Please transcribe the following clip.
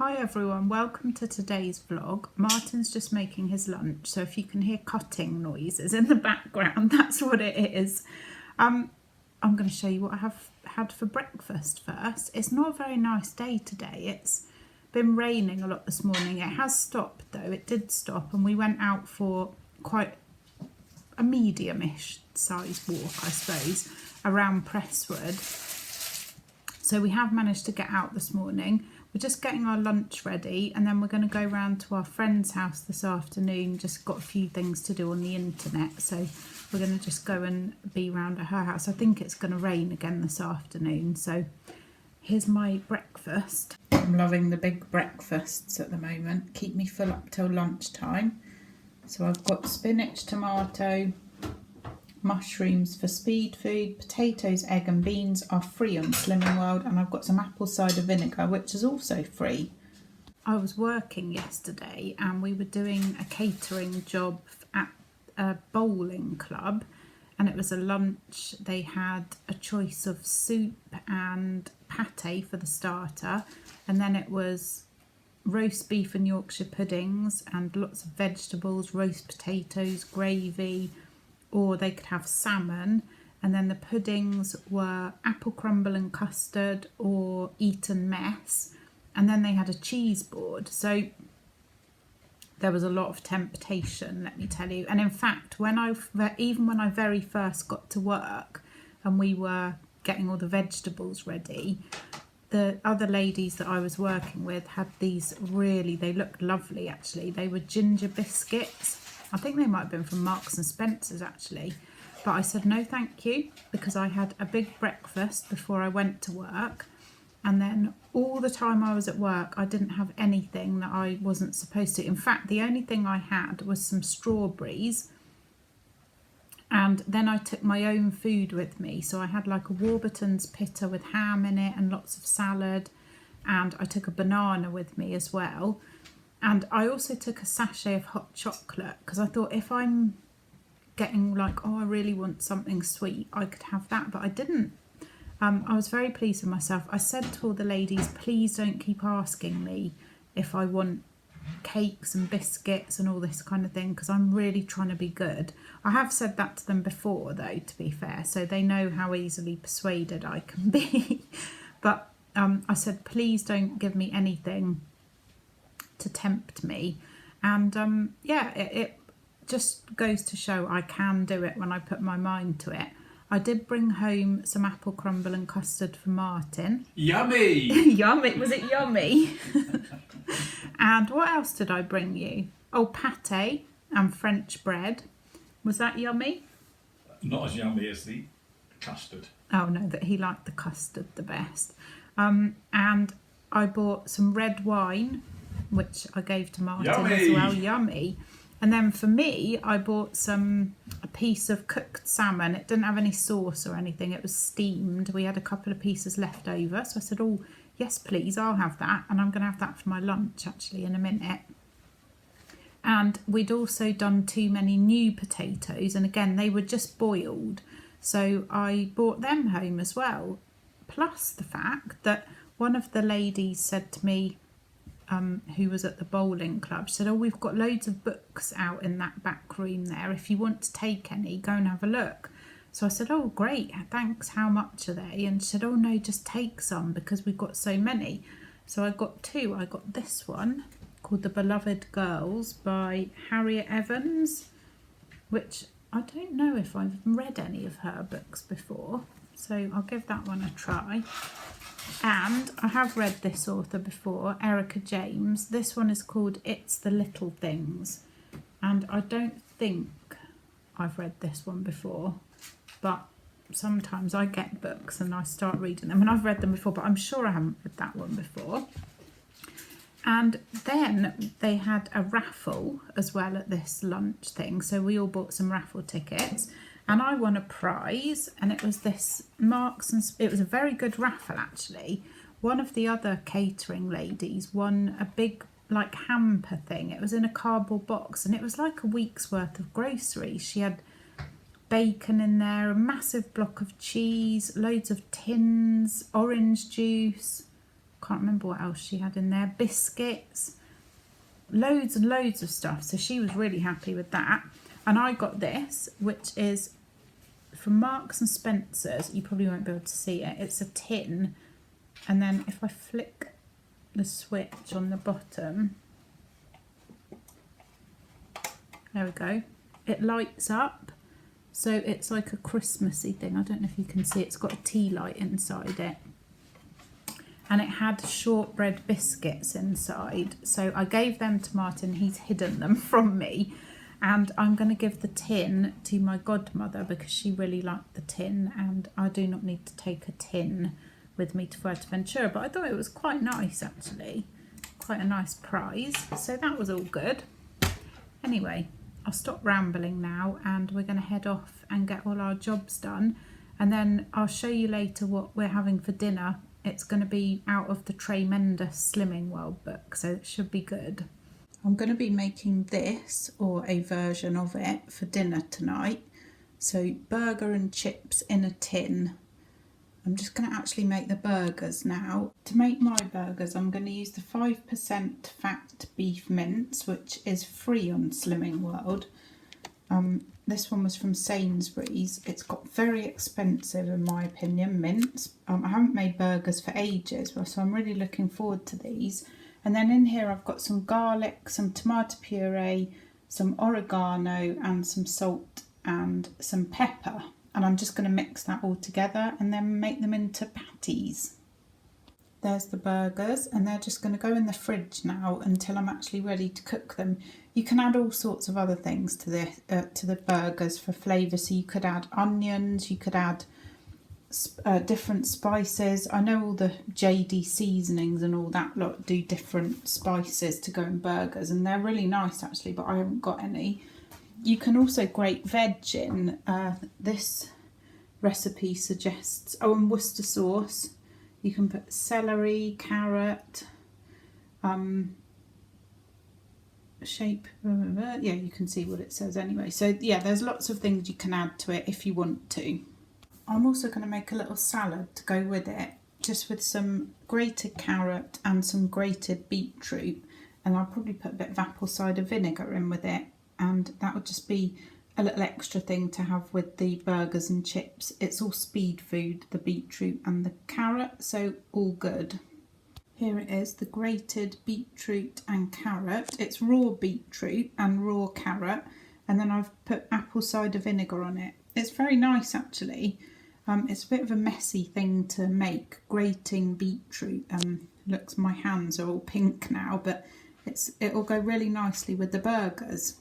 Hi everyone, welcome to today's vlog. Martin's just making his lunch, so if you can hear cutting noises in the background, that's what it is. I'm going to show you what I have had for breakfast first. It's not a very nice day today. It's been raining a lot this morning. It has stopped though, it did stop, and we went out for quite a medium-ish size walk, I suppose, around Presswood. So we have managed to get out this morning. We're just getting our lunch ready, and then we're going to go round to our friend's house this afternoon. Just got a few things to do on the internet, so we're going to just go and be round at her house. I think it's going to rain again this afternoon, so here's my breakfast. I'm loving the big breakfasts at the moment. Keep me full up till lunchtime. So I've got spinach, tomato, mushrooms for speed food, potatoes, egg and beans are free on Slimming World, and I've got some apple cider vinegar which is also free. I was working yesterday and we were doing a catering job at a bowling club, and it was a lunch. They had a choice of soup and pate for the starter, and then it was roast beef and Yorkshire puddings and lots of vegetables, roast potatoes, gravy, or they could have salmon, and then the puddings were apple crumble and custard or Eton mess, and then they had a cheese board. So there was a lot of temptation, let me tell you. And in fact, even when I very first got to work and we were getting all the vegetables ready, the other ladies that I was working with had these they looked lovely actually. They were ginger biscuits. I think they might have been from Marks and Spencer's actually, but I said no thank you, because I had a big breakfast before I went to work, and then all the time I was at work I didn't have anything that I wasn't supposed to. In fact, the only thing I had was some strawberries, and then I took my own food with me. So I had like a Warburton's pita with ham in it and lots of salad, and I took a banana with me as well. And I also took a sachet of hot chocolate, because I thought if I'm getting like, oh, I really want something sweet, I could have that, but I didn't. I was very pleased with myself. I said to all the ladies, please don't keep asking me if I want cakes and biscuits and all this kind of thing, because I'm really trying to be good. I have said that to them before though, to be fair, so they know how easily persuaded I can be. But I said, please don't give me anything to tempt me, and yeah, it just goes to show I can do it when I put my mind to it. I did bring home some apple crumble and custard for Martin. Yummy! Yummy, was it yummy? And what else did I bring you? Oh, pate and French bread. Was that yummy? Not as yummy as the custard. Oh no, that he liked the custard the best. And I bought some red wine, which I gave to Martin as well. Yummy. And then for me, I bought a piece of cooked salmon. It didn't have any sauce or anything. It was steamed. We had a couple of pieces left over. So I said, oh, yes, please, I'll have that. And I'm going to have that for my lunch, actually, in a minute. And we'd also done too many new potatoes. And again, they were just boiled. So I brought them home as well. Plus the fact that one of the ladies said to me, who was at the bowling club, she said, oh, we've got loads of books out in that back room there. If you want to take any, go and have a look. So I said, oh, great, thanks. How much are they? And she said, oh, no, just take some because we've got so many. So I got two. I got this one called The Beloved Girls by Harriet Evans, which I don't know if I've read any of her books before. So I'll give that one a try. And I have read this author before, Erica James. This one is called It's the Little Things. And I don't think I've read this one before, but sometimes I get books and I start reading them. And I've read them before, but I'm sure I haven't read that one before. And then they had a raffle as well at this lunch thing. So we all bought some raffle tickets. And I won a prize, and it was this it was a very good raffle actually. One of the other catering ladies won a big like hamper thing. It was in a cardboard box, and it was like a week's worth of groceries. She had bacon in there, a massive block of cheese, loads of tins, orange juice, can't remember what else she had in there, biscuits, loads and loads of stuff. So she was really happy with that. And I got this, which is from Marks and Spencer's. You probably won't be able to see it. It's a tin, and then if I flick the switch on the bottom, there we go, it lights up. So it's like a Christmassy thing. I don't know if you can see, it's got a tea light inside it. And it had shortbread biscuits inside. So I gave them to Martin, he's hidden them from me. And I'm going to give the tin to my godmother because she really liked the tin, and I do not need to take a tin with me to Fuerteventura, but I thought it was quite nice actually. Quite a nice prize. So that was all good. Anyway, I'll stop rambling now and we're going to head off and get all our jobs done. And then I'll show you later what we're having for dinner. It's going to be out of the Tremendous Slimming World book, so it should be good. I'm going to be making this, or a version of it, for dinner tonight. So burger and chips in a tin. I'm just going to actually make the burgers now. To make my burgers, I'm going to use the 5% fat beef mince, which is free on Slimming World. This one was from Sainsbury's. It's got very expensive, in my opinion, mince. I haven't made burgers for ages, so I'm really looking forward to these. And then in here I've got some garlic, some tomato puree, some oregano and some salt and some pepper. And I'm just going to mix that all together and then make them into patties. There's the burgers, and they're just going to go in the fridge now until I'm actually ready to cook them. You can add all sorts of other things to the burgers for flavour. So you could add onions, you could add different spices. I know all the JD seasonings and all that lot do different spices to go in burgers, and they're really nice actually, but I haven't got any. You can also grate veg in. This recipe suggests, and Worcester sauce. You can put celery, carrot, yeah, you can see what it says anyway. So yeah, there's lots of things you can add to it if you want to. I'm also going to make a little salad to go with it, just with some grated carrot and some grated beetroot, and I'll probably put a bit of apple cider vinegar in with it, and that would just be a little extra thing to have with the burgers and chips. It's all speed food, the beetroot and the carrot, so all good. Here it is, the grated beetroot and carrot. It's raw beetroot and raw carrot, and then I've put apple cider vinegar on it. It's very nice actually. It's a bit of a messy thing to make, grating beetroot. Looks, my hands are all pink now, but it'll go really nicely with the burgers.